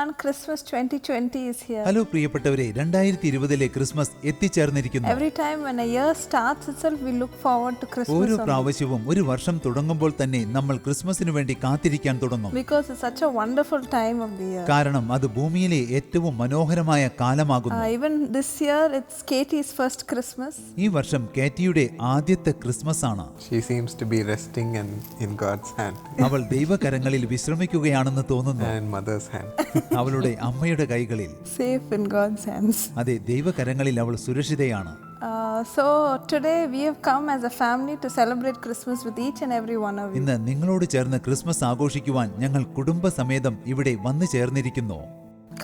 everyone, Christmas 2020 is here. Hello പ്രിയപ്പെട്ടവരെ, 2020 Christmas എത്തിച്ചേർന്നിരിക്കുന്നു. Every time when a year starts itself, we look forward to Christmas. ഓരോ പ്രാവശ്യവും ഒരു വർഷം തുടങ്ങുമ്പോൾ തന്നെ നമ്മൾ ക്രിസ്മസിന് വേണ്ടി കാത്തിരിക്കാൻ തുടങ്ങും. Because it's such a wonderful time of the year. കാരണം അത് ഭൂമിയിലെ ഏറ്റവും മനോഹരമായ കാലമാകുന്നു. Even this year, it's Katie's first Christmas. ഈ വർഷം കാറ്റിയുടെ ആദ്യത്തെ ക്രിസ്മസ് ആണ്. She seems to be resting in God's hand. അവൾ ദൈവകരങ്ങളിൽ വിശ്രമിക്കുകയാണെന്ന് തോന്നുന്നു. And mother's hand. അവളുടെ അമ്മയുടെ കൈകളിൽ. Safe in God's hands. അതെ, ദൈവകരങ്ങളിൽ അവൾ സുരക്ഷിതയാണ്. So today we have come as a family to celebrate Christmas with each and every one of you. ഇന്ന് നിങ്ങളോട് ചേർന്ന് ക്രിസ്മസ് ആഘോഷിക്കുവാൻ ഞങ്ങൾ കുടുംബസമേതം ഇവിടെ വന്നു ചേർന്നിരിക്കുന്നു.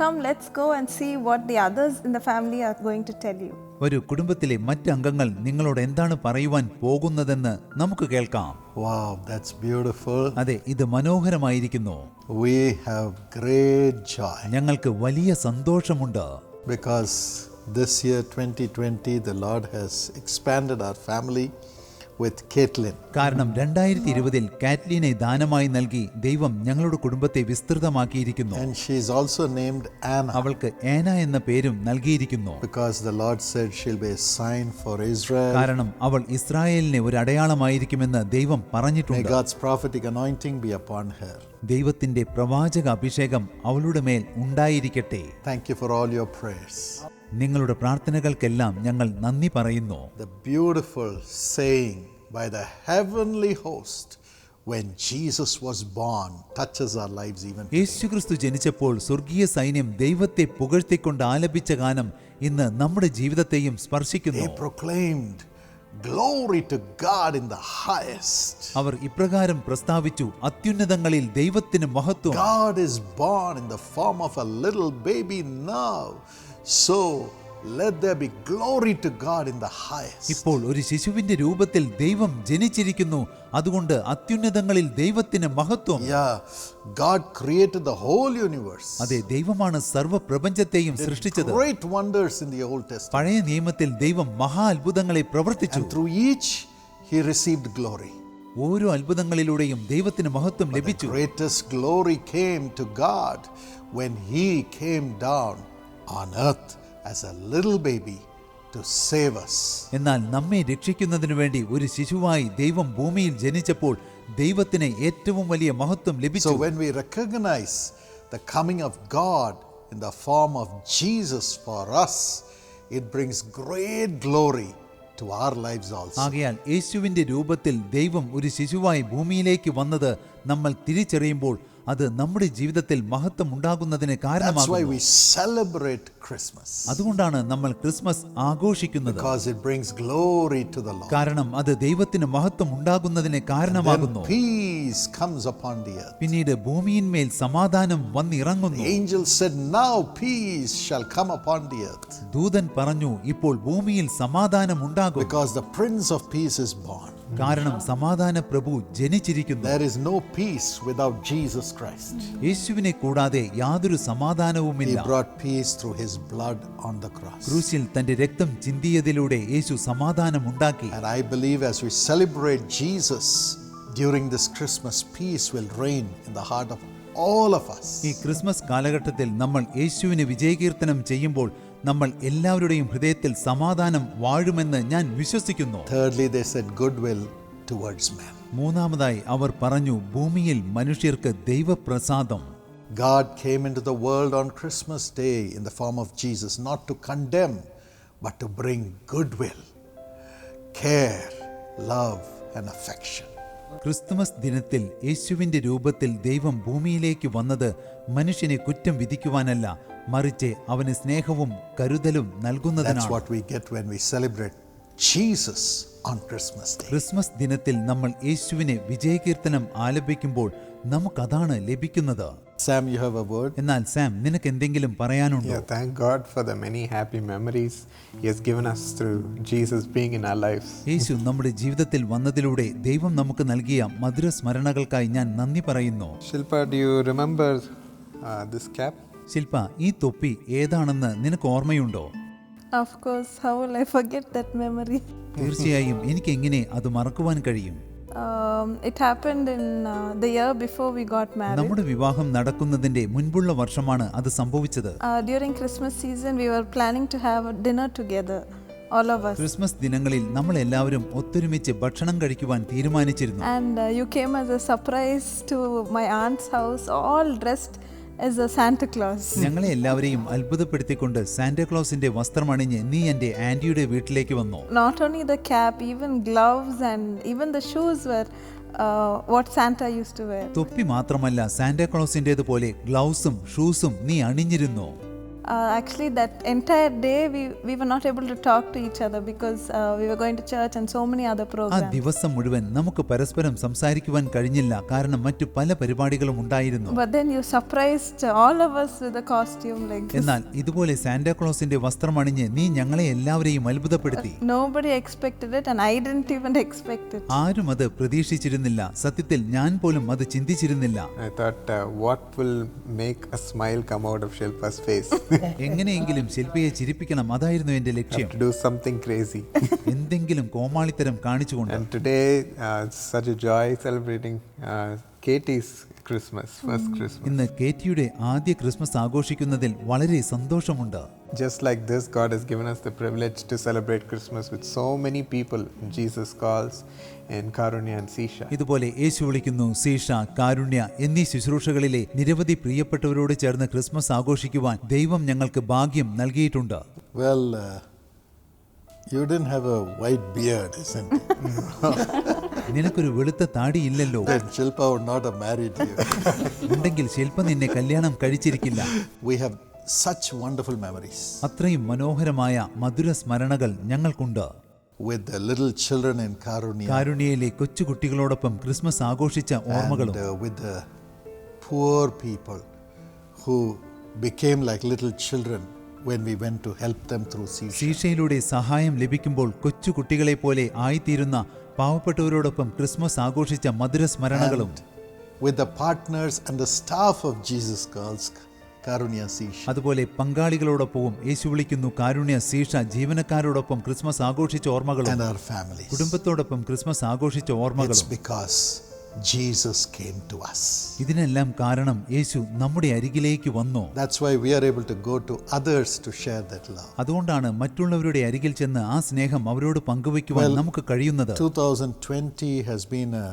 Come, let's go and see what the others in the family are going to tell you. ഒരു കുടുംബത്തിലെ മറ്റ് അംഗങ്ങൾ നിങ്ങളോട് എന്താണ് പറയുവാൻ പോകുന്നതെന്ന് നമുക്ക് കേൾക്കാം. Wow, that's beautiful. അതെ, ഇത് മനോഹരമായിരിക്കുന്നു. We have great joy ഞങ്ങൾക്ക് വലിയ സന്തോഷമുണ്ട്. because this year 2020 the Lord has expanded our family with Caitlin. കാരണം 2020 കാറ്റ്ലീനെ ദാനമായി നൽകി ദൈവം ഞങ്ങളുടെ കുടുംബത്തെ വിസ്തൃതമാക്കിയിരിക്കുന്നു. And she is also named Anna അവൾക്ക് ഏന എന്ന പേരും നൽകിയിരിക്കുന്നു. because the Lord said she'll be a sign for Israel. കാരണം അവൾ ഇസ്രായേലിനെ ഒരു അടയാളമായിരിക്കുമെന്ന് ദൈവം May പറഞ്ഞിട്ടുണ്ട്. God's prophetic anointing be upon her. ദൈവത്തിന്റെ പ്രവാചക അഭിഷേകം അവളുടെ മേൽ ഉണ്ടായിരിക്കട്ടെ. Thank you for all your prayers. നിങ്ങളുടെ പ്രാർത്ഥനകൾക്കെല്ലാം ഞങ്ങൾ നന്ദി പറയുന്നു. The beautiful saying by the heavenly host when Jesus was born touches our lives even today. യേശുക്രിസ്തു ജനിച്ചപ്പോൾ സ്വർഗീയ സൈന്യം ദൈവത്തെ പുകഴ്ത്തിക്കൊണ്ട് ആലപിച്ച ഗാനം ഇന്ന് നമ്മുടെ ജീവിതത്തെയും സ്പർശിക്കുന്നു. They proclaimed glory to God in the highest. അവർ ഇപ്രകാരം പ്രസ്താവിച്ചു, അത്യുന്നതങ്ങളിൽ ദൈവത്തിന് മഹത്വം. God is born in the form of a little baby now. So let there be glory to God in the highest. ഇപ്പോൾ ഒരു ശിശുവിന്റെ രൂപത്തിൽ ദൈവം ജനിച്ചിരിക്കുന്നു, അതുകൊണ്ട് അത്യുന്നതങ്ങളിൽ ദൈവത്തിന് മഹത്വം. Yeah, God created the whole universe. അതെ, ദൈവമാണ് സർവ്വ പ്രപഞ്ചത്തെയും സൃഷ്ടിച്ചത്. Great wonders in the Old Testament. പഴയ നിയമത്തിൽ ദൈവം മഹാ അത്ഭുതങ്ങളെ പ്രവർത്തിച്ചു. And through each he received glory. ഓരോ അത്ഭുതങ്ങളിലൂടെയും ദൈവത്തിന് മഹത്വം The ലഭിച്ചു. greatest glory came to God when he came down on earth as a little baby to save us. എന്നാൽ നമ്മെ രക്ഷിക്കുന്നതിനു വേണ്ടി ഒരു ശിശുവായി ദൈവം ഭൂമിയിൽ ജനിച്ചപ്പോൾ ദൈവത്തിന് ഏറ്റവും വലിയ മഹത്വം ലഭിച്ചു. So when we recognize the coming of God in the form of Jesus for us, it brings great glory to our lives also. ആകയാൽ യേശുവിന്റെ രൂപത്തിൽ ദൈവം ഒരു ശിശുവായി ഭൂമിയിലേക്ക് വന്നത് നമ്മൾ തിരിച്ചറിയുമ്പോൾ അത് നമ്മുടെ ജീവിതത്തിൽ മഹത്വം ഉണ്ടാകുന്നതിന് That's why കാരണമാകുന്നു. we celebrate Christmas. അതുകൊണ്ടാണ് നമ്മൾ ക്രിസ്മസ് ആഘോഷിക്കുന്നത്. Because it brings glory to the Lord. കാരണം അത് ദൈവത്തിന് മഹത്വം ഉണ്ടാകുന്നതിന് കാരണമാകുന്നു. Then peace comes upon the earth. പിന്നീട് ഭൂമിയിന്മേൽ സമാധാനം വന്നിറങ്ങുന്നു. The angel said, now peace shall come upon the earth. ദൂതൻ പറഞ്ഞു, ഇപ്പോൾ ഭൂമിയിൽ സമാധാനം ഉണ്ടാകും. Because the Prince of Peace is born. കാരണം സമാധാന പ്രഭു ജനിച്ചിരിക്കുന്നു. There is no peace without Jesus Christ. യേശുവിനെ കൂടാതെ യാതൊരു സമാധാനവുമില്ല. He brought peace through his blood on the cross. ക്രൂശിൽ തന്റെ രക്തം ചിന്തിയതിലൂടെ യേശു സമാധാനം ഉണ്ടാക്കി. And I believe as we celebrate Jesus during this Christmas, peace will reign in the heart of all of us. ഈ Christmas കാലഘട്ടത്തിൽ നമ്മൾ യേശുവിനെ വിജയകീർത്തനം ചെയ്യുമ്പോൾ നമ്മൾ എല്ലാവരുടെയും ഹൃദയത്തിൽ സമാധാനം വാഴുമെന്ന് ഞാൻ വിശ്വസിക്കുന്നു. Thirdly, they said goodwill towards men. മൂന്നാമതായി അവർ പറഞ്ഞു, ഭൂമിയിൽ മനുഷ്യർക്ക് ദൈവപ്രസാദം. God came into the world on Christmas Day in the form of Jesus, not to condemn, but to bring goodwill, care, love, and affection. Christmas ദിനത്തിൽ യേശുവിന്റെ രൂപത്തിൽ ദൈവം ഭൂമിയിലേക്ക് വന്നത് മനുഷ്യനെ കുറ്റം വിധിക്കുവാനല്ല, മറിച്ച് അവന് സ്നേഹവും കരുതലും That's നൽകുന്നതിനാണ്. what we get when we celebrate Jesus on Christmas Day. Christmas ദിനത്തിൽ നമ്മൾ യേശുവിനെ വിജയകീർത്തനം ആലപിക്കുമ്പോൾ നമുക്കതാണ് ലഭിക്കുന്നത്. Sam, you have a word? എന്നാൽ സാം, നിനക്ക് എന്തെങ്കിലും പറയാനുണ്ടോ? Yeah, thank God for the many happy memories He has given us through Jesus being in our lives. യേശു നമ്മുടെ ജീവിതത്തിൽ വന്നതിലൂടെ ദൈവം നമുക്ക് നൽകിയ മധുര സ്മരണകൾക്കായി ഞാൻ നന്ദി പറയുന്നു. Shilpa, do you remember this cap? ശില്പ, ഈ തൊപ്പി ഏതാണെന്ന് നിനക്ക് ഓർമ്മയുണ്ടോ? Of course, how will I forget that memory? തീർച്ചയായും എനിക്ക് എങ്ങനെ അത് മറക്കുവാൻ കഴിയും? It happened in the year before we got married. നമ്മുടെ വിവാഹം നടക്കുന്നതിന്റെ മുൻപുള്ള വർഷമാണ് അത് സംഭവിച്ചത്. During Christmas season, we were planning to have a dinner together, all of us. Christmas ദിനങ്ങളിൽ നമ്മൾ എല്ലാവരും ഒത്തൊരുമിച്ച് ഭക്ഷണം കഴിക്കുവാൻ തീരുമാനിച്ചിരുന്നു. And you came as a surprise to my aunt's house, all dressed as a Santa Claus. ഞങ്ങളെ എല്ലാവരെയും അത്ഭുതപ്പെടുത്തിക്കൊണ്ട് സാന്റാക്ലോസിന്റെ വസ്ത്രമണിഞ്ഞ് നീ എന്റെ ആന്റിയുടെ വീട്ടിലേക്ക് വന്നു. Not only the cap, even gloves and even the shoes were what Santa used to wear. തൊപ്പി മാത്രമല്ല, സാന്റാക്ലോസിന്റേതുപോലെ ഗ്ലൗസും ഷൂസും നീ അണിഞ്ഞിരുന്നു. Actually, that entire day we were not able to talk to each other because we were going to church and so many other ആ programs. ദിവസം മുഴുവൻ നമുക്ക് പരസ്പരം സംസാരിക്കുവാൻ കഴിഞ്ഞില്ല, കാരണം മറ്റു പല പരിപാടികളും ഉണ്ടായിരുന്നു. But then you surprised all of us with a costume like this. എന്നാൽ ഇതുപോലെ സാന്റാക്ലോസിന്റെ വസ്ത്രമണിഞ്ഞ് നീ ഞങ്ങളെ എല്ലാവരെയും അത്ഭുതപ്പെടുത്തി. Nobody expected it and I didn't even expect it. ആരും അത് പ്രതീക്ഷിച്ചിരുന്നില്ല. സത്യത്തിൽ ഞാൻ പോലും അത് ചിന്തിച്ചിരുന്നില്ല. I thought, what will make a smile come out of Shilpa's face? എങ്ങനെയെങ്കിലും ശില്പിയെ ചിരിപ്പിക്കണം, അതായിരുന്നു എന്റെ ലക്ഷ്യം. To do something crazy. എന്തെങ്കിലും കോമാളിത്തരം കാണിച്ചുകൊണ്ട്. And today, it's such a joy celebrating Katie's Christmas, first Christmas. ഇന്ന് കേറ്റിയുടെ ആദ്യ ക്രിസ്മസ് ആഘോഷിക്കുന്നതിൽ വളരെ സന്തോഷമുണ്ട്. Just like this, God has given us the privilege to celebrate Christmas with so many people Jesus calls in Karunya and Sisha. ഇതുപോലെ യേശു വിളിക്കുന്നു, സീഷ, കാരുണ്യ എന്നീ ശുശ്രൂഷകളിലെ നിരവധി പ്രിയപ്പെട്ടവരോട് ചേർന്ന് ക്രിസ്മസ് ആഘോഷിക്കുവാൻ ദൈവം ഞങ്ങൾക്ക് ഭാഗ്യം നൽകിയിട്ടുണ്ട്. Well, you didn't have a white beard, isn't it? നിനക്കൊരു വെളുത്ത താടിയില്ലല്ലോ. Then Shilpa would not have married you. ഉണ്ടെങ്കിൽ ശില്പ നിന്നെ കല്യാണം കഴിച്ചിരിക്കില്ല. We have such wonderful memories അത്രയും മനോഹരമായ മധുര സ്മരണകൾ ഞങ്ങൾക്കുണ്ട്. with the little children in Karunya കാരുണ്യയിലെ കൊച്ചുകുട്ടികളോടൊപ്പം ക്രിസ്മസ് ആഘോഷിച്ച ഓർമ്മകളും and with the poor people who became like little children when we went to help them through Sisha. സീഷയിലൂടെ സഹായം ലഭിക്കുമ്പോൾ കൊച്ചുകുട്ടികളെ പോലെ ആയിത്തീരുന്ന പാവപ്പെട്ടവരോടൊപ്പം ക്രിസ്മസ് ആഘോഷിച്ച മധുര സ്മരണകളും With the partners and the staff of Jesus Calls Karunya Sisha. അതുപോലെ പങ്കാളികളോടൊപ്പവും യേശു വിളിക്കുന്നു കാരുണ്യ സീഷ ജീവനക്കാരോടൊപ്പം ക്രിസ്മസ് ആഘോഷിച്ച ഓർമ്മകളും And our families. കുടുംബത്തോടൊപ്പം ക്രിസ്മസ് ആഘോഷിച്ച It's ഓർമ്മകളും. because Jesus came to us. ഇതിനെല്ലാം കാരണം യേശു നമ്മുടെ അരികിലേക്ക് വന്നു. That's why we are able to go to others to share that love. അതുകൊണ്ടാണ് മറ്റുള്ളവരുടെ അരികിൽ ചെന്ന് ആ സ്നേഹം അവരോട് പങ്കുവയ്ക്കുവാൻ നമുക്ക് കഴിയുന്നത്. 2020 has been a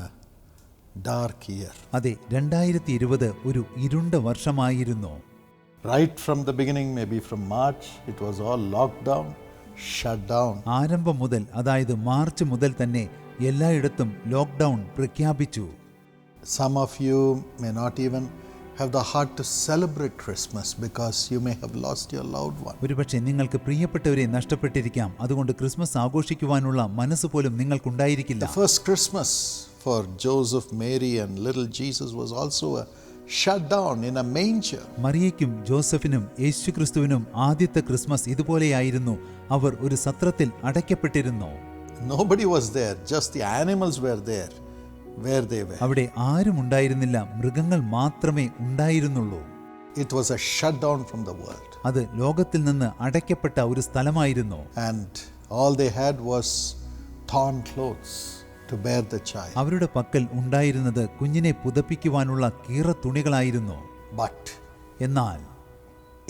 dark year. അതെ, 2020 ഒരു ഇരുണ്ട വർഷമായിരുന്നു. Right from the beginning, maybe from March, it was all locked down, shut down. ആരംഭം മുതൽ, അതായത് മാർച്ച് മുതൽ തന്നെ എല്ലായിടത്തും ലോക്ക്ഡൗൺ പ്രഖ്യാപിച്ചു. Some of you may not even have the heart to celebrate Christmas because you may have lost your loved one. ഒരുപക്ഷെ നിങ്ങൾക്ക് പ്രിയപ്പെട്ടവരെ നഷ്ടപ്പെട്ടിരിക്കാം, അതുകൊണ്ട് ക്രിസ്മസ് ആഘോഷിക്കുവാനുള്ള മനസ്സ് പോലും നിങ്ങൾക്കുണ്ടായിരിക്കില്ല. The first Christmas for Joseph, Mary and little Jesus was also a shut down in a manger. മറിയയ്ക്കും ജോസഫിനും യേശുക്രിസ്തുവിനും ആദ്യത്തെ Christmas ഇതുപോലെയായിരുന്നു. അവർ ഒരു സത്രത്തിൽ അടയ്ക്കപ്പെട്ടിരുന്നു. Nobody was there, just the animals were there where they were. അവിടെ ആരും ഉണ്ടായിരുന്നില്ല, മൃഗങ്ങൾ മാത്രമേ ഉണ്ടായിരുന്നുള്ളൂ. It was a shutdown from the world. അത് ലോകത്തിൽ നിന്ന് അടയ്ക്കപ്പെട്ട ഒരു സ്ഥലമായിരുന്നു. And all they had was torn clothes to bear the child. അവരുടെ പക്കൽ ഉണ്ടായിരുന്നത് കുഞ്ഞിനെ പുതപ്പിക്കുവാനുള്ള കീറ തുണികളായിരുന്നു. But എന്നാൽ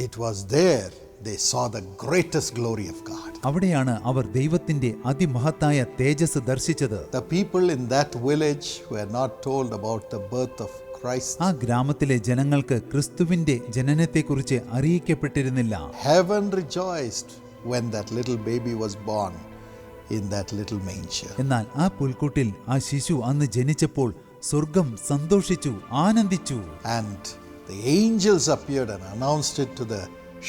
it was there they saw the greatest glory of God. അവിടെയാണ് അവർ ദൈവത്തിന്റെ അതിമഹത്തായ തേജസ് ദർശിച്ചത്. The people in that village were not told about the birth of Christ. ആ ഗ്രാമത്തിലെ ജനങ്ങൾക്ക് ക്രിസ്തുവിന്റെ ജനനത്തെക്കുറിച്ച് അറിയിക്കപ്പെട്ടിരുന്നില്ല. Heaven rejoiced when that little baby was born in that little manger. എന്നാൽ ആ പുൽക്കൂട്ടിൽ ആ ശിശു അന്ന് ജനിച്ചപ്പോൾ സ്വർഗം സന്തോഷിച്ചു, ആനന്ദിച്ചു. And the angels appeared and announced it to the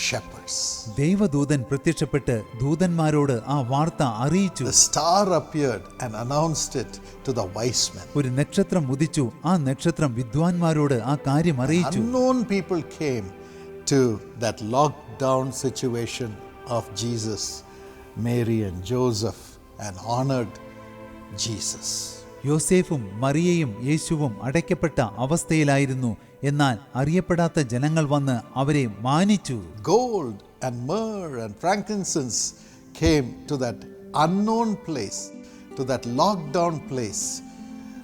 shepherds. ദൈവദൂതൻ പ്രത്യക്ഷപ്പെട്ട് ദൂതന്മാരോട് ആ വാർത്ത അറിയിച്ചു. The star appeared and announced it to the wise men. ഒരു നക്ഷത്രം ഉദിച്ചു, ആ നക്ഷത്രം വിദ്വാൻമാരോട് ആ കാര്യം അറിയിച്ചു. Unknown people came to that locked down situation of Jesus, Mary and Joseph and honored Jesus. യോസേഫും മറിയയും യേശുവും അടയ്ക്കപ്പെട്ട അവസ്ഥയിലായിരുന്നു. എന്നാൽ അറിയപ്പെടാത്ത ജനങ്ങൾ വന്ന് അവരെ മാനിച്ചു. Gold and myrrh and frankincense came to that unknown place, to that locked down place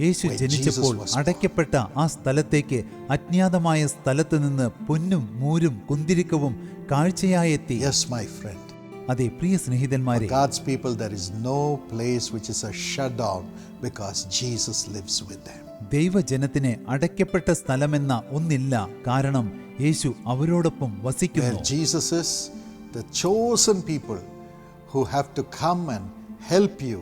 Yeshu where ജനിച്ചപ്പോൾ Jesus was അടയ്ക്കപ്പെട്ട ആ സ്ഥലത്തേക്ക് അജ്ഞാതമായ സ്ഥലത്ത് നിന്ന് പൊന്നും മൂരും കുന്തിരിക്കവും കാഴ്ചയായെത്തി. Yes, my friend. അതെ പ്രിയ സ്നേഹിതന്മാരെ, God's people, there is no place which is a shutdown because Jesus lives with them. ദൈവജനത്തിന് അടയ്ക്കപ്പെട്ട സ്ഥലമെന്ന ഒന്നില്ല, കാരണം യേശു അവരോടൊപ്പം Where വസിക്കുന്നു. Jesus is, the chosen people who have to come and help you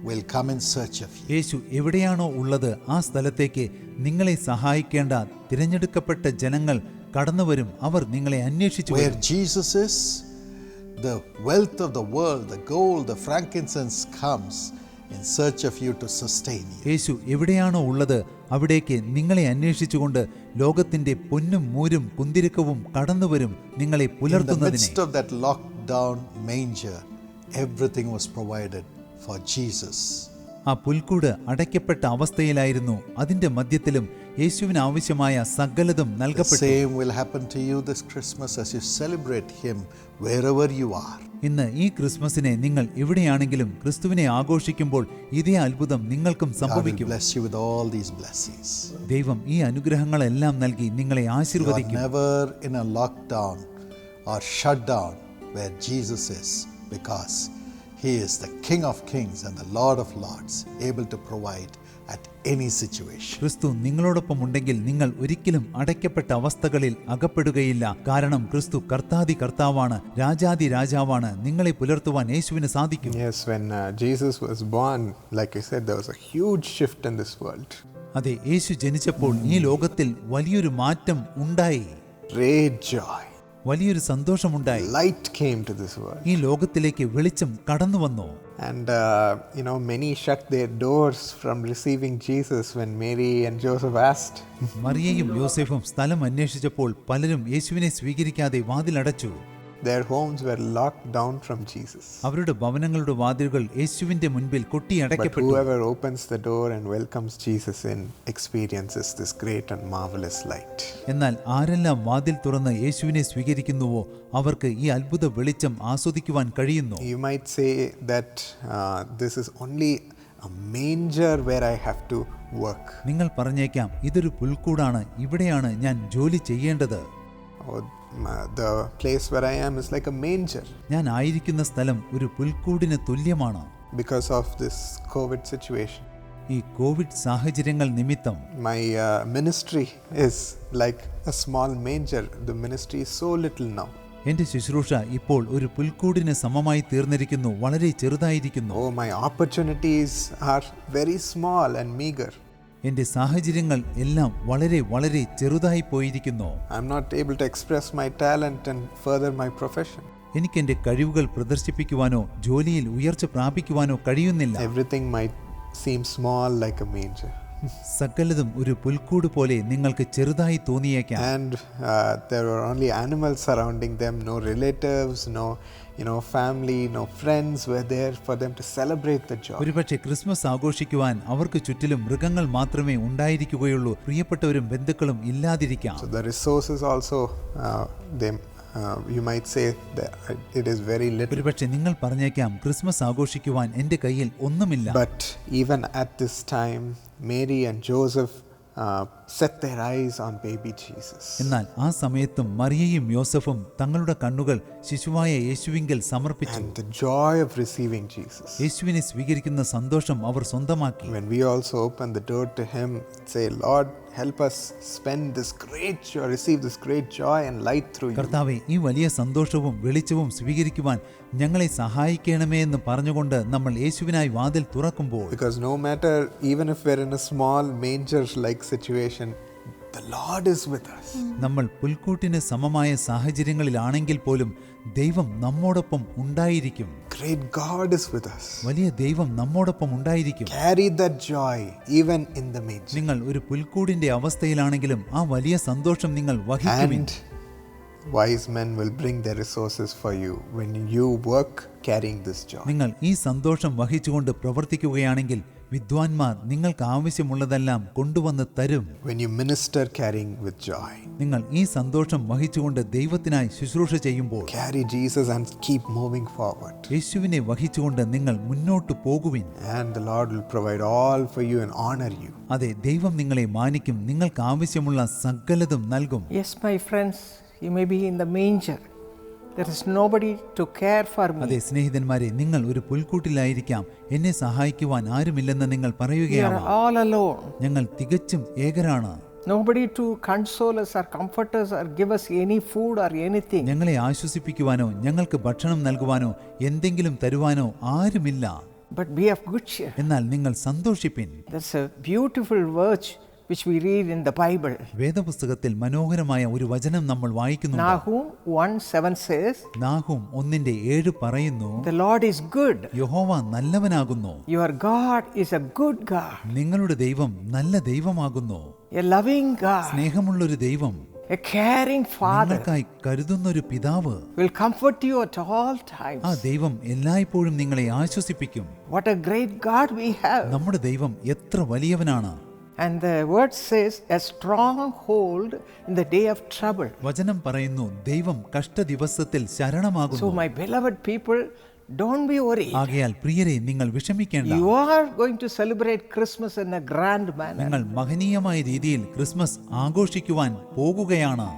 will come in search of you. യേശു എവിടെയാണോ ഉള്ളത് ആ സ്ഥലത്തേക്ക് നിങ്ങളെ സഹായിക്കേണ്ട തിരഞ്ഞെടുക്കപ്പെട്ട ജനങ്ങൾ കടന്നുവരും. അവർ നിങ്ങളെ അന്വേഷിച്ചു Where വരും. Jesus is, the wealth of the world, the gold, the frankincense comes in search of you to sustain you. യേശു എവിടെയാണോ ഉള്ളത് അവിടേക്ക് നിങ്ങളെ അന്വേഷിച്ചുകൊണ്ട് ലോകത്തിന്റെ പൊന്നും മൂരും കുന്തിരിക്കവും കടന്നുവരും നിങ്ങളെ In the പുലർത്തുന്നതിനെ. midst of that locked down manger, everything was provided for Jesus. ആ പുൽക്കൂട് അടയ്ക്കപ്പെട്ട അവസ്ഥയിലായിരുന്നു. അതിന്റെ മധ്യത്തിലും യേശുവിന് ആവശ്യമായ സകലതും The നൽകപ്പെട്ടു. same will happen to you this Christmas as you celebrate Him wherever you are. ഇന്ന് ഈ ക്രിസ്മസിനെ നിങ്ങൾ എവിടെയാണെങ്കിലും ക്രിസ്തുവിനെ ആഘോഷിക്കുമ്പോൾ ഇതേ അത്ഭുതം നിങ്ങൾക്കും God will സംഭവിക്കും. bless you with all these blessings. ദൈവം ഈ അനുഗ്രഹങ്ങളെല്ലാം നൽകി നിങ്ങളെ You are ആശീർവദിക്കും. never in a lockdown or shutdown where Jesus is, because He is the King of Kings and the Lord of Lords, able to provide at any situation. ക്രിസ്തു നിങ്ങളോടൊപ്പം ഉണ്ടെങ്കിൽ നിങ്ങൾ ഒരിക്കലും അടയ്ക്കപ്പെട്ട അവസ്ഥകളിൽ അകപ്പെടുകയില്ല. കാരണം ക്രിസ്തു കർത്താതി കർത്താവാണ്, രാജാതി രാജാവാണ്. നിങ്ങളെ പുലർത്തുവാൻ യേശുവിന് സാധിക്കും. Yes, when Jesus was born, like I said, there was a huge shift in this world. അതെ, യേശു ജനിച്ചപ്പോൾ ഈ ലോകത്തിൽ വലിയൊരു മാറ്റം ഉണ്ടായി. Great joy. വലിയൊരു സന്തോഷമുണ്ടായി. Light came to this world. ഈ ലോകത്തിലേക്ക് വെളിച്ചം കടന്നു വന്നു. And many shut their doors from receiving Jesus when Mary and Joseph asked. മറിയയും യോസേഫും സ്ഥലം അന്വേഷിച്ചപ്പോൾ പലരും യേശുവിനെ സ്വീകരിക്കാതെ വാതിലടച്ചു. Their homes were locked down from Jesus. അവരുടെ ഭവനങ്ങളുടെ വാതിലുകൾ യേശുവിന്റെ മുൻപിൽ But കൊട്ടിയടയ്ക്കപ്പെട്ടു. whoever opens the door and welcomes Jesus in experiences this great and marvelous light. എന്നാൽ ആരെല്ലാം വാതിൽ തുറന്ന് യേശുവിനെ സ്വീകരിക്കുന്നുവോ അവർക്ക് ഈ അത്ഭുത വെളിച്ചം ആസ്വദിക്കുവാൻ കഴിയുന്നു. You might say that this is only a manger where I have to work. നിങ്ങൾ പറഞ്ഞേക്കാം, ഇതൊരു പുൽക്കൂടാണ്, ഇവിടെയാണ് ഞാൻ ജോലി ചെയ്യേണ്ടത്. Or the place where I am is like a manger ഞാൻ ആയിരിക്കുന്ന സ്ഥലം ഒരു പുൽക്കൂടിന് തുല്യമാണ്. because of this COVID situation. ഈ കോവിഡ് സാഹചര്യങ്ങൾ നിമിത്തം My ministry is like a small manger. The ministry is so little now. എന്റെ ശുശ്രൂഷ ഇപ്പോൾ ഒരു പുൽക്കൂടിന് സമമായി തീർന്നിരിക്കുന്നു, വളരെ ചെറുതായിരിക്കുന്നു. Oh, my opportunities are very small and meager. എന്റെ സാഹചര്യങ്ങൾ എല്ലാം വളരെ വളരെ ചെറുതായി പോയിരിക്കുന്നു. I'm not able to express my talent and further my profession. എനിക്ക് എന്റെ കഴിവുകൾ പ്രദർശിപ്പിക്കുവാനോ ജോലിയിൽ ഉയർച്ച പ്രാപിക്കുവാനോ കഴിയുന്നില്ല. Everything might seem small like a manger. സകലതും ഒരു പുൽക്കൂട് പോലെ നിങ്ങൾക്ക് ചെറുതായി തോന്നിയേക്കാം. And there were only animals surrounding them, no relatives, no family, no friends were there for them to celebrate the joy. ഒരുപക്ഷെ ക്രിസ്മസ് ആഘോഷിക്കുവാൻ അവർക്ക് ചുറ്റിലും മൃഗങ്ങൾ മാത്രമേ ഉണ്ടായിരിക്കുകയുള്ളൂ, പ്രിയപ്പെട്ടവരും ബന്ധുക്കളും ഇല്ലാതിരിക്കാം. So the resources also, you might say that it is very little. ഒരുപക്ഷെ നിങ്ങൾ പറഞ്ഞേക്കാം, Christmas ആഘോഷിക്കുവാൻ എൻ്റെ കയ്യിൽ ഒന്നുമില്ല. But even at this time, Mary and Joseph set their eyes on baby Jesus. എന്നാൽ ആ സമയത്തും മറിയയും യോസഫും തങ്ങളുടെ കണ്ണുകൾ ശിശുവായ യേശുവിങ്കൽ സമർപ്പിച്ചു. And the joy of receiving Jesus. യേശുവിനെ സ്വീകരിക്കുന്ന സന്തോഷം അവർ സ്വന്തമാക്കി. When we also open the door to Him, say, Lord, help us spend this great joy, receive this great joy and light through you. കർത്താവേ, ഈ വലിയ സന്തോഷവും വെളിച്ചവും സ്വീകരിക്കുവാൻ ഞങ്ങളെ സഹായിക്കണമേ എന്ന് പറഞ്ഞുകൊണ്ട് നമ്മൾ യേശുവിനായി വാതിൽ തുറക്കുമ്പോൾ, Because no matter, even if we're in a small manger-like situation, the Lord is with us. നമ്മൾ പുൽക്കൂട്ടിന് സമമായ സാഹചര്യങ്ങളിലാണെങ്കിൽ പോലും ദൈവം നമ്മോടൊപ്പം ഉണ്ടായിരിക്കും. Great God is with us. വലിയ ദൈവം നമ്മോടൊപ്പം ഉണ്ടായിരിക്കും. Carry that joy even in the manger. നിങ്ങൾ ഒരു പുൽക്കൂടിന്റെ അവസ്ഥയിലാണെങ്കിലും ആ വലിയ സന്തോഷം നിങ്ങൾ വഹിക്കുവിൻ. And wise men will bring their resources for you when you work carrying this joy. നിങ്ങൾ ഈ സന്തോഷം വഹിച്ചുകൊണ്ട് പ്രവർത്തിക്കുകയാണെങ്കിൽ വിദ്വാൻമാർ നിങ്ങൾക്ക് ആവശ്യമുള്ളതെല്ലാം കൊണ്ടുവന്ന് തരും. When you minister carrying with joy, നിങ്ങൾ ഈ സന്തോഷം വഹിച്ചുകൊണ്ട് ദൈവത്തിനായി ശുശ്രൂഷ ചെയ്യുമ്പോൾ carry Jesus and keep moving forward. യേശുവിനെ വഹിച്ചുകൊണ്ട് നിങ്ങൾ മുന്നോട്ട് പോകുവിൻ. And the Lord will provide all for you and honor you. അതെ, ദൈവം നിങ്ങളെ മാനിക്കും, നിങ്ങൾക്ക് ആവശ്യമുള്ള സകലതും നൽകും. Yes, my friends, you may be in the manger. There is nobody to care for അതെ me. സ്നേഹിതന്മാരെ, നിങ്ങൾ ഒരു പുൽക്കൂട്ടിലായിരിക്കാം, എന്നെ സഹായിക്കുവാൻ ആരുമില്ലെന്ന് നിങ്ങൾ We are പറയുകയാണ്. all alone. ഞങ്ങൾ തികച്ചും ഏകരാണ്. Nobody to console us or comfort us or give us any food or anything. ഞങ്ങളെ ആശ്വസിപ്പിക്കുവാനോ ഞങ്ങൾക്ക് ഭക്ഷണം നൽകുവാനോ എന്തെങ്കിലും തരുവാനോ ആരുമില്ല. But be of good cheer. എന്നാൽ നിങ്ങൾ സന്തോഷിപ്പിൻ. There's a beautiful verse which we read in the Bible. വേദപുസ്തകത്തിൽ മനോഹരമായ ഒരു വചനം നമ്മൾ വായിക്കുന്നു. Nahum 1:7 says, നാഹൂം 1:7 പറയുന്നു, "The Lord is good. യഹോവ നല്ലവനാകുന്നു, Your God is a good God, നിങ്ങളുടെ ദൈവം നല്ല ദൈവമാകുന്നു, a loving God, സ്നേഹമുള്ളൊരു ദൈവം, a caring Father, നിങ്ങൾക്കായി കരുതുന്നൊരു പിതാവ്. will comfort you at all times." ആ ദൈവം എല്ലായ്പ്പോഴും നിങ്ങളെ ആശ്വസിപ്പിക്കും. What a great God we have. നമ്മുടെ ദൈവം എത്ര വലിയവനാണ്. And the word says, a stronghold in the day of trouble. വചനം പറയുന്നു, ദൈവം കഷ്ടദിവസത്തിൽ So ശരണമാകുന്നു. my beloved people, don't be worried. ആകയാൽ പ്രിയരെ, നിങ്ങൾ വിഷമിക്കേണ്ട. You are going to celebrate Christmas in a grand manner. നിങ്ങൾ മഹനീയമായ രീതിയിൽ ക്രിസ്മസ് ആഘോഷിക്കുവാൻ പോകുകയാണ്.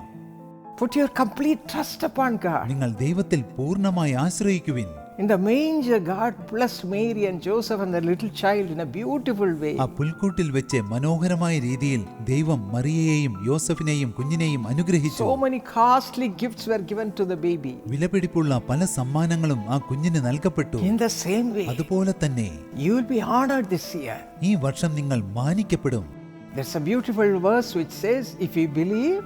Put your complete trust upon God. നിങ്ങൾ ദൈവത്തിൽ പൂർണ്ണമായി ആശ്രയിക്കുവിൻ. In the manger, God blessed Mary and Joseph and the little child in a beautiful way. ആ പുൽക്കൂട്ടിൽ വെച്ച് മനോഹരമായ രീതിയിൽ ദൈവം മറിയയെയും യോസഫിനെയും കുഞ്ഞിനെയും അനുഗ്രഹിച്ചു. So many costly gifts were given to the baby. വിലപിടിപ്പുള്ള പല സമ്മാനങ്ങളും ആ കുഞ്ഞിന് നൽകപ്പെട്ടു. In the same way, അതുപോലെ തന്നെ you will be honored this year. ഈ വർഷം നിങ്ങൾ മാനിക്കപ്പെടും. There's a beautiful verse which says, if you believe,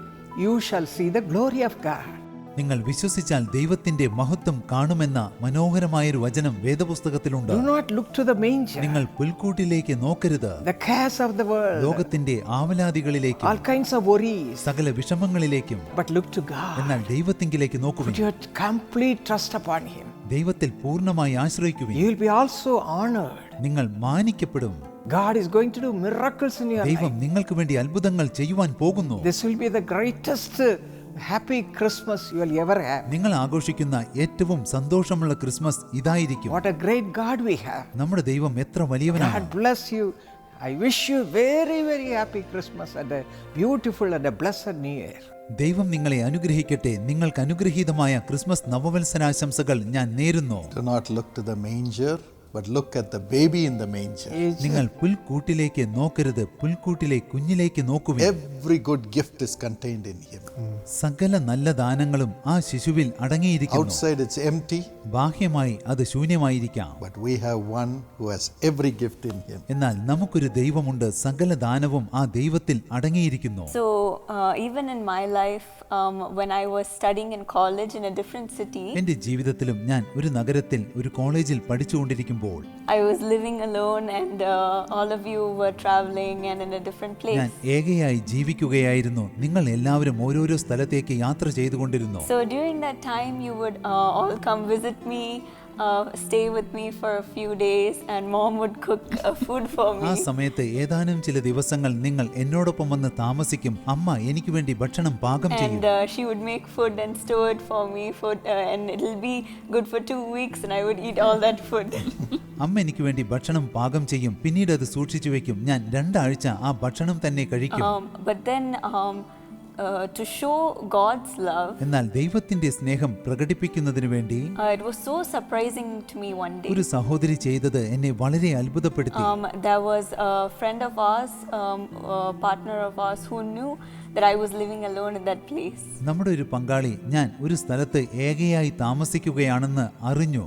you shall see the glory of God. നിങ്ങൾ വിശ്വസിച്ചാൽ ദൈവത്തിന്റെ മഹത്വം കാണുമെന്ന മനോഹരമായൊരു വചനം വേദപുസ്തകത്തിലുണ്ട്. Do not look to the manger, നിങ്ങൾ പുൽക്കൂട്ടിലേക്ക് നോക്കരുത്, the cares of the world, ലോകത്തിന്റെ ആവലാതികളിലേക്കും all kinds of worries, സകല വിഷമങ്ങളിലേക്കും, but look to God. എന്നാൽ ദൈവത്തിങ്കിലേക്ക് നോക്കുവിൻ. Put your complete trust upon Him. ദൈവത്തിൽ പൂർണ്ണമായി ആശ്രയിക്കുവിൻ. You will be also honored. നിങ്ങൾ മാനിക്കപ്പെടും. God is going to do miracles in your ദൈവം life. നിങ്ങൾക്ക് വേണ്ടി അത്ഭുതങ്ങൾ ചെയ്യുവാൻ പോകുന്നു. This will be the greatest happy Christmas you will ever have. നിങ്ങൾ ആഘോഷിക്കുന്ന ഏറ്റവും സന്തോഷമുള്ള ക്രിസ്മസ് ഇതായിരിക്കും. What a great God we have. നമ്മുടെ ദൈവം എത്ര വലിയവനാണ്. God bless you. I wish you very, very happy Christmas and a beautiful and a blessed New Year. ദൈവം നിങ്ങളെ അനുഗ്രഹിക്കട്ടെ. നിങ്ങൾക്ക് അനുഗ്രഹീതമായ ക്രിസ്മസ് നവവത്സരാശംസകൾ ഞാൻ നേരുന്നു. Do not look to the manger, but look at the baby in the manger. നിങ്ങൾ പുൽക്കൂട്ടിലേക്ക് നോക്കരുത്, പുൽക്കൂട്ടിലെ കുഞ്ഞിലേക്ക് നോക്കുവിൻ. Every good gift is contained in him. സകല നല്ല ദാനങ്ങളും ആ ശിശുവിൽ അടങ്ങിയിരിക്കുന്നു. Outside it's empty, ബാഹ്യമായി അത് ശൂന്യമായിരിക്കാം, but we have one who has every gift in him. എന്നാൽ നമുക്കൊരു ദൈവമുണ്ട്, സകല ദാനവും ആ ദൈവത്തിൽ അടങ്ങിയിരിക്കുന്നു. So even in my life, when I was studying in college in a different city, എന്റെ ജീവിതത്തിലും ഞാൻ ഒരു നഗരത്തിൽ ഒരു കോളേജിൽ പഠിച്ചുകൊണ്ടിരിക്കുമ്പോൾ I was living alone and all of you were traveling and in a different ഞാൻ place. ഏകയായി ജീവിക്കുകയായിരുന്നു. നിങ്ങൾ എല്ലാവരും ഓരോരോ സ്ഥലത്തേക്ക് യാത്ര ചെയ്തുകൊണ്ടിരുന്നു. So during that time you would all come visit me, stay with me for a few days and mom would cook food for ആ me. സമയത്ത് ഏതാനും ചില ദിവസങ്ങൾ നിങ്ങൾ എന്നോടൊപ്പം വന്ന് താമസിക്കും. അമ്മ എനിക്ക് വേണ്ടി ഭക്ഷണം പാകം ചെയ്യും. And she would make food and store it for me and it'll be good for 2 weeks and I would eat all that food. അമ്മ എനിക്ക് വേണ്ടി ഭക്ഷണം പാകം ചെയ്യും, പിന്നീട് അത് സൂക്ഷിച്ചു വെക്കും. ഞാൻ 2 ആഴ്ച ആ ഭക്ഷണം തന്നെ കഴിക്കും. But then to show God's love, എന്നാൽ ദൈവത്തിന്റെ സ്നേഹം പ്രകടിപ്പിക്കുന്നതിന് വേണ്ടി it was so surprising to me one day. ഒരു സഹോദരി ചെയ്തത് എന്നെ വളരെ അത്ഭുതപ്പെടുത്തി. There was a friend of ours, a partner of ours who knew that I was living alone in that place. നമ്മുടെ ഒരു പങ്കാളി ഞാൻ ഒരു സ്ഥലത്ത് ഏകയായി താമസിക്കുകയാണെന്ന് അറിഞ്ഞു.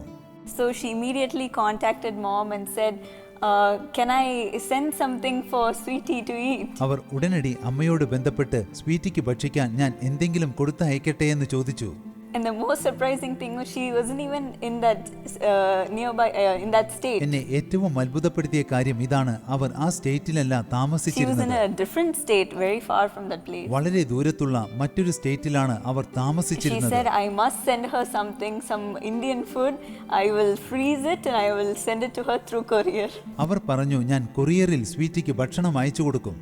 So she immediately contacted mom and said, can I send something for Sweetie to eat? അവർ ഉടനടി അമ്മയോട് ബന്ധപ്പെട്ട് സ്വീറ്റിക്ക് ഭക്ഷിക്കാൻ ഞാൻ എന്തെങ്കിലും കൊടുത്തയക്കട്ടെ എന്ന് ചോദിച്ചു. And the most surprising thing was she wasn't even in that nearby, in that state. എന്നെ ഏറ്റവും അത്ഭുതപ്പെടുത്തിയ കാര്യം ഇതാണ്, അവർ ആ സ്റ്റേറ്റിലല്ല She was in താമസിച്ചിരുന്നത്. a different state, very far from that place. വളരെ ദൂരത്തുള്ള മറ്റൊരു സ്റ്റേറ്റിലാണ് അവർ She താമസിച്ചിരുന്നത്. said, I must send her something, some Indian food. I will freeze it and I will send it to her through courier. അവർ പറഞ്ഞു, ഞാൻ കൊറിയറിൽ സ്വീറ്റിക്ക് ഭക്ഷണം അയച്ചു കൊടുക്കും.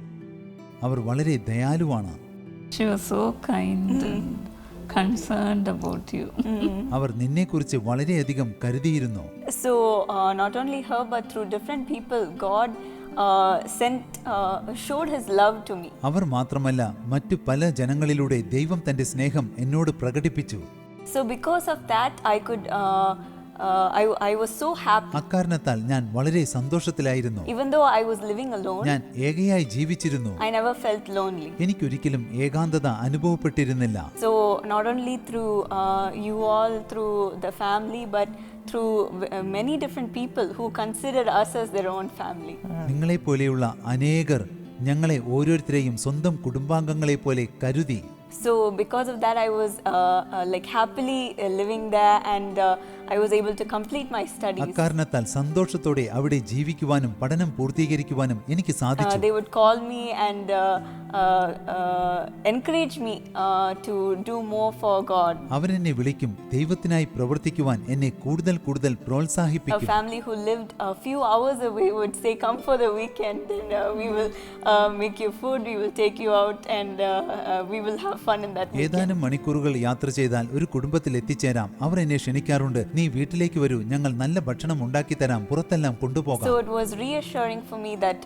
അവർ വളരെ ദയാലുവാണ്. She was so kind and concerned about you. അവർ നിന്നെക്കുറിച്ച് വളരെയധികം കരുതിയിരുന്നു. So not only her but through different people, God showed His love to me. അവർ മാത്രമല്ല, മറ്റു പല ജനങ്ങളിലൂടെ ദൈവം തന്റെ സ്നേഹം എന്നോട് പ്രകടിപ്പിച്ചു. So because of that, I was so happy. അക്കാരണത്താൽ ഞാൻ വളരെ സന്തോഷത്തിലായിരുന്നു. Even though I was living alone, ഞാൻ ഏകയായി ജീവിച്ചിരുന്നു. I never felt lonely. എനിക്കൊരിക്കലും ഏകാന്തത അനുഭവപ്പെട്ടിരുന്നില്ല. So not only through you all, through the family, but through many different people who consider us as their own family. നിങ്ങളെപ്പോലെയുള്ള അനേകർ ഞങ്ങളെ ഓരോരുത്തരെയും സ്വന്തം കുടുംബാംഗങ്ങളെ പോലെ കരുതി. So because of that, I was like happily living there, and I was able to complete my studies. അക്കാരണത്താൽ സന്തോഷത്തോടെ അവിടെ ജീവിക്കുവാനും പഠനം പൂർത്തീകരിക്കുവാനും എനിക്ക് സാധിച്ചു. They would call me and encourage me to do more for God. അവരെന്നെ വിളിക്കും, ദൈവത്തിനായി പ്രവർത്തിക്കുവാൻ എന്നെ കൂടുതൽ കൂടുതൽ A പ്രോത്സാഹിപ്പിക്കും. family who lived a few hours away would say, come for the weekend, and we will make you food, we will take you out, and we will have fun in that weekend. ഏതാനും മണിക്കൂറുകൾ യാത്ര ചെയ്താൽ ഒരു കുടുംബത്തിൽ എത്തിച്ചേരാം. അവർ എന്നെ ക്ഷണിക്കാറുണ്ട്, നീ വീട്ടിലേക്ക് വരൂ, ഞങ്ങൾ നല്ല ഭക്ഷണം ഉണ്ടാക്കി തരാം, പുറത്തെല്ലാം കൊണ്ടുപോകാം. So it was reassuring for me that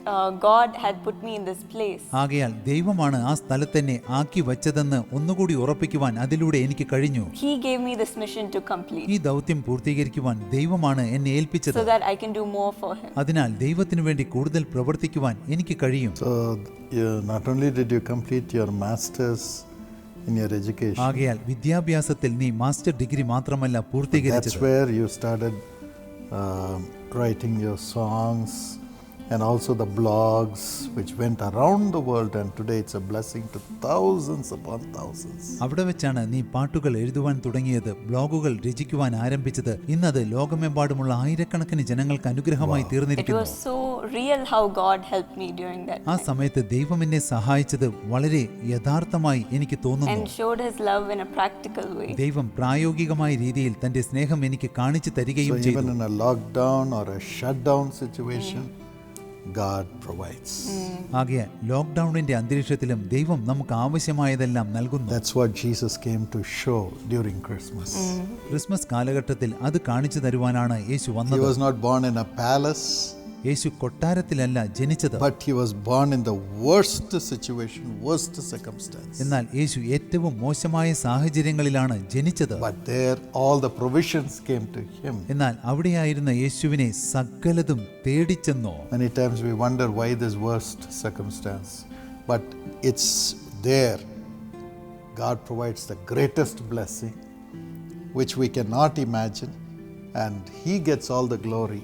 God had put me in this place. ആകയാൽ ദൈവമാണ് ആ സ്ഥലത്തെന്നെ ആക്കി വച്ചതെന്ന് ഒന്നുകൂടി ഉറപ്പിക്കുവാൻ അതിലൂടെ എനിക്ക് കഴിഞ്ഞു. He gave me this mission to complete, ഈ ദൗത്യം പൂർത്തീകരിക്കുവാൻ ദൈവമാണ് എന്നെ ഏൽപ്പിച്ചത്. so that I can do more for Him. അതിനാൽ ദൈവത്തിനു വേണ്ടി കൂടുതൽ പ്രവർത്തിക്കുവാൻ എനിക്ക് കഴിയും. So, not only did you complete your masters in your education, ആകയാൽ വിദ്യാഭ്യാസത്തിൽ നീ മാസ്റ്റർ ഡിഗ്രി മാത്രമല്ല that's പൂർത്തീകരിച്ചത്. where you started writing your songs and also the blogs which went around the world, and today it's a blessing to thousands upon thousands. അവിടെ വെച്ചാണ് നീ പാട്ടുകൾ എഴുതുവാൻ തുടങ്ങിയത്, ബ്ലോഗുകൾ രചിക്കുവാൻ ആരംഭിച്ചത്. ഇന്നത് ലോകമെമ്പാടുമുള്ള ആയിരക്കണക്കിന് ജനങ്ങൾക്ക് അനുഗ്രഹമായി It തീർന്നിരിക്കുന്നു. was so real how God helped me during that ആ time, സമയത്ത് ദൈവം എന്നെ സഹായിച്ചത് വളരെ യഥാർത്ഥമായി എനിക്ക് തോന്നുന്നു. and showed His love in a practical way. ദൈവം പ്രായോഗികമായ രീതിയിൽ തന്റെ സ്നേഹം എനിക്ക് കാണിച്ചു So തരികയും even ചെയ്തു. in a lockdown or a shutdown situation, God provides. ആകയാൽ ലോക്ക്ഡൌണിന്റെ അന്തരീക്ഷത്തിലും ദൈവം നമുക്ക് ആവശ്യമായതെല്ലാം നൽകുന്നു. That's what Jesus came to show during Christmas. Christmas കാലഘട്ടത്തിൽ അത് കാണിച്ചു തരുവാനാണ് യേശു He വന്നത്. was not born in a palace, യേശു കൊട്ടാരത്തിലല്ല ജനിച്ചത്, but he was born in the worst situation, worst circumstance. എന്നാൽ യേശു ഏറ്റവും മോശമായ സാഹചര്യങ്ങളിലാണ് ജനിച്ചത്. But there all the provisions came to him. എന്നാൽ അവിടെയായിരുന്ന യേശുവിനെ സകലതും തേടിച്ചെന്നോ. Many times we wonder why this worst circumstance, but it's there. God provides the greatest blessing which we cannot imagine, and he gets all the glory.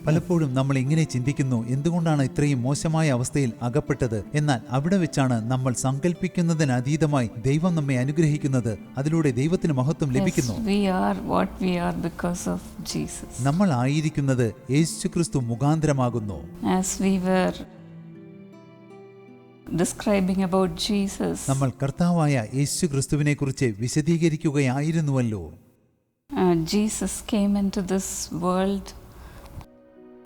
പലപ്പോഴും നമ്മൾ ഇങ്ങനെ ചിന്തിക്കുന്നു, എന്തുകൊണ്ടാണ് ഇത്രയും മോശമായ അവസ്ഥയിൽ അകപ്പെട്ടത്? എന്നാൽ അവിടെ വെച്ചാണ് നമ്മൾ സങ്കല്പിക്കുന്നതിനതീതമായി ദൈവം നമ്മെ അനുഗ്രഹിക്കുന്നത്. അതിലൂടെ ദൈവത്തിന് മഹത്വം ലഭിക്കുന്നു. Yes, we are what we are because of Jesus. നമ്മൾ ആയിരിക്കുന്നത് യേശുക്രിസ്തു മുഖാന്തരമാകുന്നു. As we were describing about Jesus, നമ്മൾ കർത്താവായ യേശുക്രിസ്തുവിനെ കുറിച്ച് വിശദീകരിക്കുകയായിരുന്നുവല്ലോ. Jesus came into this world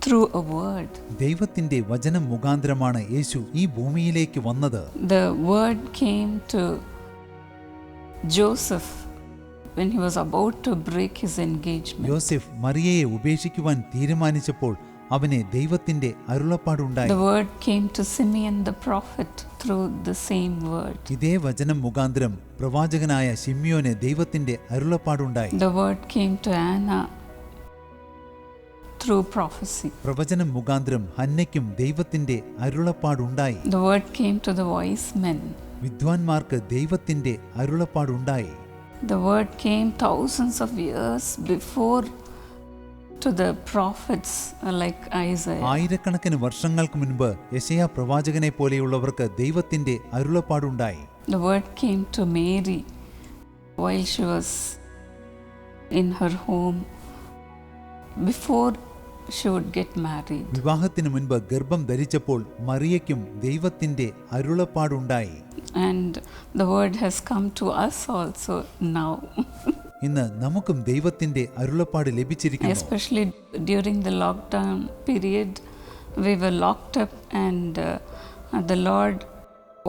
through a word. ദൈവത്തിന്റെ വചനം മുഖാന്തരമാണ് യേശു ഈ ഭൂമിയിലേക്ക് വന്നത്. The word came to Joseph when he was about to break his engagement. യോസെഫ് മറിയയെ ഉപേക്ഷിക്കുവാൻ തീരുമാനിച്ചപ്പോൾ അവനെ ദൈവത്തിന്റെ അരുളപ്പാടുണ്ടായി. The word came to Simeon the prophet through the same word. ഇതേ വചനം മുഖാന്തരം പ്രവാചകനായ ശിമ്യോന് ദൈവത്തിന്റെ അരുളപ്പാടുണ്ടായി. The word came to Anna through prophecy. പ്രവചനം മുഖാന്തരം ഹന്നയ്ക്കും ദൈവത്തിന്റെ അരുളപ്പാടുണ്ടായി. The word came to the wise men. വിദ്വാൻമാർക്ക് ദൈവത്തിന്റെ അരുളപ്പാടുണ്ടായി. The word came thousands of years before to the prophets like Isaiah. ആയിരക്കണക്കിന് വർഷങ്ങൾക്ക് മുൻപ് യെശയ്യാ പ്രവാചകനെ പോലെയുള്ളവർക്ക് ദൈവത്തിന്റെ അരുളപ്പാടുണ്ടായി. The word came to Mary while she was in her home before she would get married. വിവാഹത്തിന് മുൻപ് ഗർഭം ധരിച്ചപ്പോൾ മറിയയ്ക്കും ദൈവത്തിന്റെ അരുളപ്പാടുണ്ടായി. And the word has come to us also now. ഇന്ന് നമുക്കും ദൈവത്തിന്റെ അരുളപ്പാട് ലഭിച്ചിരിക്കുന്നു. Especially during the lockdown period, we were locked up, and the Lord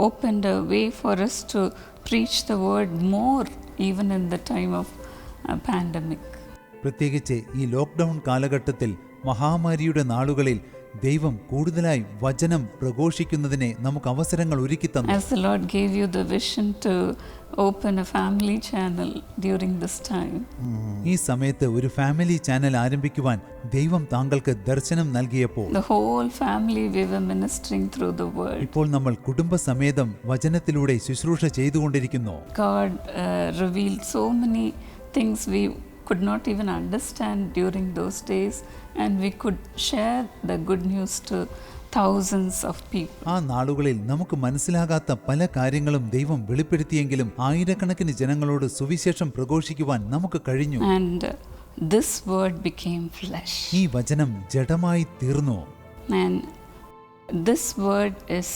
opened a way for us to preach the word more, even in the time of pandemic. പ്രത്യേകിച്ച് ഈ lockdown കാലഘട്ടത്തിൽ മഹാമാരിയുടെ നാളുകളിൽ ദൈവം കൂടുതലായി വചനം പ്രഘോഷിക്കുന്നതിനെ നമുക്ക് അവസരങ്ങൾ ഒരുക്കി തന്നു. As the Lord gave you the vision to open a family channel during this time. ഈ സമയത്ത് ഒരു ഫാമിലി ചാനൽ ആരംഭിക്കുവാൻ ദൈവം താങ്കൾക്ക് ദർശനം നൽകിയപ്പോൾ The whole family we were ministering through the word. ഇപ്പോൾ നമ്മൾ കുടുംബസമേതം വചനത്തിലൂടെ ശുശ്രൂഷ ചെയ്തുകൊണ്ടിരിക്കുന്നു. God revealed so many things we could not even understand during those days, and we could share the good news to thousands of people. ആ നാളുകളിൽ നമുക്ക് മനസ്സിലാകാത്ത പല കാര്യങ്ങളും ദൈവം വെളിപ്പെടുത്തിയെങ്കിലും ആയിരക്കണക്കിന് ജനങ്ങളോട് സുവിശേഷം പ്രഘോഷിക്കുവാൻ നമുക്ക് കഴിഞ്ഞു. And this word became flesh. ഈ വചനം ജഡമായി തീർന്നു. And this word is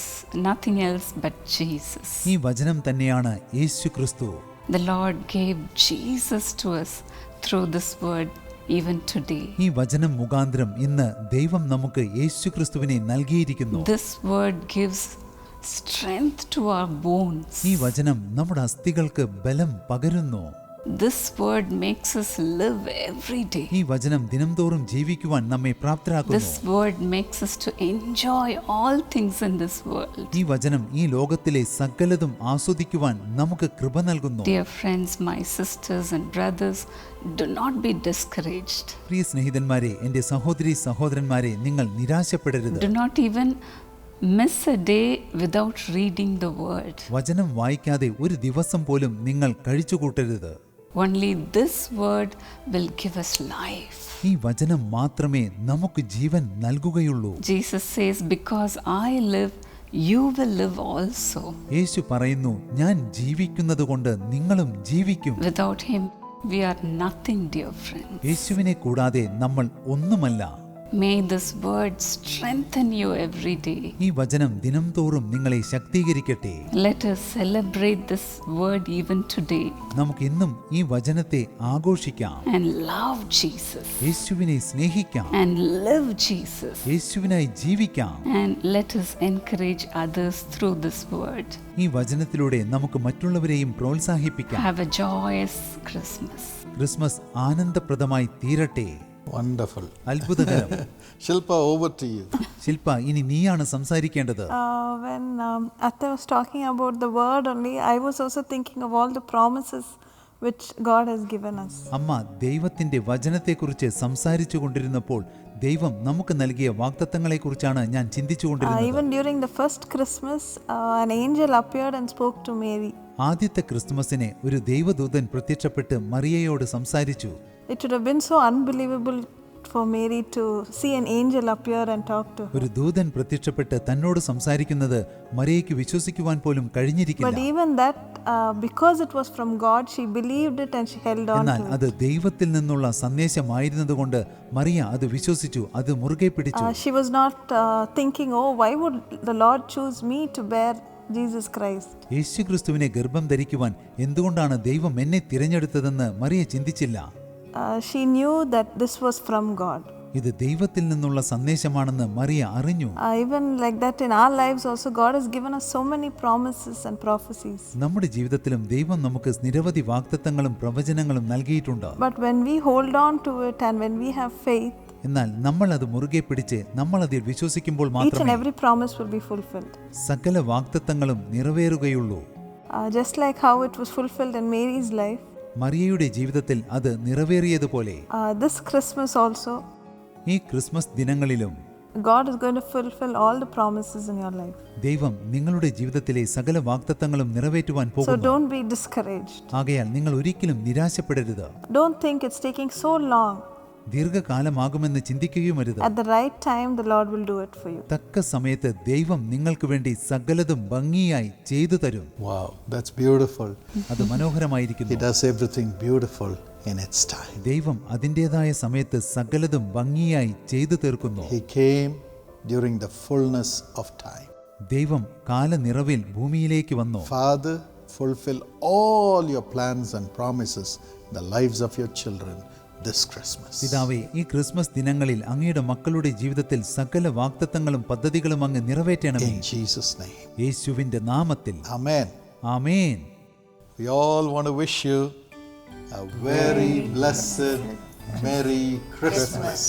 nothing else but Jesus. ഈ വചനം തന്നെയാണ് യേശു ക്രിസ്തു. The Lord gave Jesus to us through this word even today. ഈ വചനം മുഖാന്തരം ഇന്ന് ദൈവം നമുക്ക് യേശു ക്രിസ്തുവിനെ നൽകിയിരിക്കുന്നു. This word gives strength to our bones. ഈ വചനം നമ്മുടെ അസ്ഥികൾക്ക് ബലം പകരുന്നു. This word makes us live every day. ഈ വചനം ദിനംതോറും ജീവിക്കുവാൻ നമ്മെ പ്രാപ്തരാക്കുന്നു. This word makes us to enjoy all things in this world. ഈ വചനം ഈ ലോകത്തിലെ സകലതും ആസ്വദിക്കുവാൻ നമുക്ക് കൃപ നൽകുന്നു. Dear friends, my sisters and brothers, do not be discouraged. പ്രിയ സ്നേഹിതന്മാരെ, എൻ്റെ സഹോദരി സഹോദരന്മാരെ, നിങ്ങൾ നിരാശപ്പെടരുത്. Do not even miss a day without reading the word. വചനം വായിക്കാതെ ഒരു ദിവസം പോലും നിങ്ങൾ കഴിച്ചുകൂട്ടരുത്. Only this word will give us life. ഈ വചനം മാത്രമേ നമുക്ക് ജീവൻ നൽകുകയുള്ളൂ. Jesus says, because I live, you will live also. യേശു പറയുന്നു, ഞാൻ ജീവിക്കുന്നതുകൊണ്ട് നിങ്ങളും ജീവിക്കും. Without him, we are nothing, dear friends. യേശുവിനെ കൂടാതെ നമ്മൾ ഒന്നുമല്ല. May this word strengthen you every day. ഈ വചനം ദിനംതോറും നിങ്ങളെ ശക്തീകരിക്കട്ടെ. Let us celebrate this word even today നമുക്ക് ഇന്നും ഈ വചനത്തെ ആഘോഷിക്കാം. and love Jesus യേശുവിനെ സ്നേഹിക്കാം. and live Jesus. യേശുവിനായി ജീവിക്കാം. And let us encourage others through this word. ഈ വചനത്തിലൂടെ നമുക്ക് മറ്റുള്ളവരെയും പ്രോത്സാഹിപ്പിക്കാം. Have a joyous Christmas. Christmas ആനന്ദപ്രദമായി തീരട്ടെ. Wonderful. അത്ഭുതകരം. Shilpa, over to you. ശില്പ, ഇനി നീയാണ് സംസാരിക്കേണ്ടത്. When Atta was talking about the word only, I was also thinking of all the promises which God has given us. അമ്മ ദൈവത്തിന്റെ വചനത്തെക്കുറിച്ച് സംസാരിച്ചു കൊണ്ടിരുന്നപ്പോൾ ദൈവം നമുക്ക് നൽകിയ വാഗ്ദത്തങ്ങളെക്കുറിച്ചാണ് ഞാൻ ചിന്തിച്ചുകൊണ്ടിരുന്നത്. Even during the first Christmas, an angel appeared and spoke to Mary. ആദ്യത്തെ ക്രിസ്തുമസിനെ ഒരു ദൈവദൂതൻ പ്രത്യക്ഷപ്പെട്ട് മറിയയോട് സംസാരിച്ചു. It would have been so unbelievable for Mary to see an angel appear and talk to her. ഒരു ദൂതൻ പ്രത്യക്ഷപ്പെട്ട് തന്നോട് സംസാരിക്കുന്നത് മറിയയ്ക്ക് വിശ്വസിക്കുവാൻ പോലും കഴിഞ്ഞിരിക്കില്ല. But even that, because it was from God, she believed it and she held on എന്നാൽ to it. അത് ദൈവത്തിൽ നിന്നുള്ള സന്ദേശമായിരുന്നതുകൊണ്ട് മറിയ അത് വിശ്വസിച്ചു, അത് മുറുകെ പിടിച്ചു. She was not thinking, oh, why would the Lord choose me to bear Jesus Christ? യേശു ക്രിസ്തുവിനെ ഗർഭം ധരിക്കുവാൻ എന്തുകൊണ്ടാണ് ദൈവം എന്നെ തിരഞ്ഞെടുത്തതെന്ന് മറിയ ചിന്തിച്ചില്ല. She knew that this was from God. ഇത് ദൈവത്തിൽ നിന്നുള്ള സന്ദേശമാണെന്ന് മറിയ അറിഞ്ഞു. Even like that in our lives also, God has given us so many promises and prophecies. നമ്മുടെ ജീവിതത്തിലും ദൈവം നമുക്ക് നിരവധി വാഗ്ദത്തങ്ങളും പ്രവചനങ്ങളും നൽകിയിട്ടുണ്ട്. But when we hold on to it and when we have faith, എന്നാൽ നമ്മൾ അത് മുറുകെ പിടിച്ച് നമ്മൾ അതിൽ വിശ്വസിക്കുമ്പോൾ each and മാത്രമേ every promise will be fulfilled. സകല വാഗ്ദത്തങ്ങളും നിറവേറുകയുള്ളൂ. Just like how it was fulfilled in Mary's life, മറിയയുടെ ജീവിതത്തിൽ അത് നിറവേറിയതുപോലെ this Christmas also, ഈ Christmas ദിനങ്ങളിലും God is going to fulfill all the promises in your life. ദൈവം നിങ്ങളുടെ ജീവിതത്തിലെ സകല വാഗ്ദത്തങ്ങളും നിറവേറ്റുവാൻ So പോകുന്നു. don't be discouraged. ആകയാൽ നിങ്ങൾ ഒരിക്കലും നിരാശപ്പെടരുത്. Don't think it's taking so long. ദീർഘകാലമാകുമെന്ന് ചിന്തിക്കുകയുമരുത്. At the right time, the Lord will do it for you. തക്ക സമയത്ത് ദൈവം നിങ്ങൾക്ക് വേണ്ടി സകലതും ഭംഗിയായി ചെയ്തു തരും. Wow, that's beautiful. അത് മനോഹരമായിരിക്കുന്നു. He does everything beautiful in its time. ദൈവം അതിൻ്റെതായ സമയത്ത് സകലതും ഭംഗിയായി ചെയ്തു തീർക്കുന്നു. He came during the fullness of time. ദൈവം കാലനിറവിൽ ഭൂമിയിലേക്ക് വന്നു. Father, fulfill all your plans and promises in the lives of your children this Christmas. പിതാവേ, ഈ ക്രിസ്മസ് ദിനങ്ങളിൽ അങ്ങയുടെ മക്കളുടെ ജീവിതത്തിൽ സകല വാഗ്ദത്തങ്ങളും പദ്ധതികളും അങ്ങ് നിറവേറ്റണമേ. In Jesus' name. യേശുവിന്റെ നാമത്തിൽ. Amen. Amen. We all want to wish you a very blessed Merry Christmas.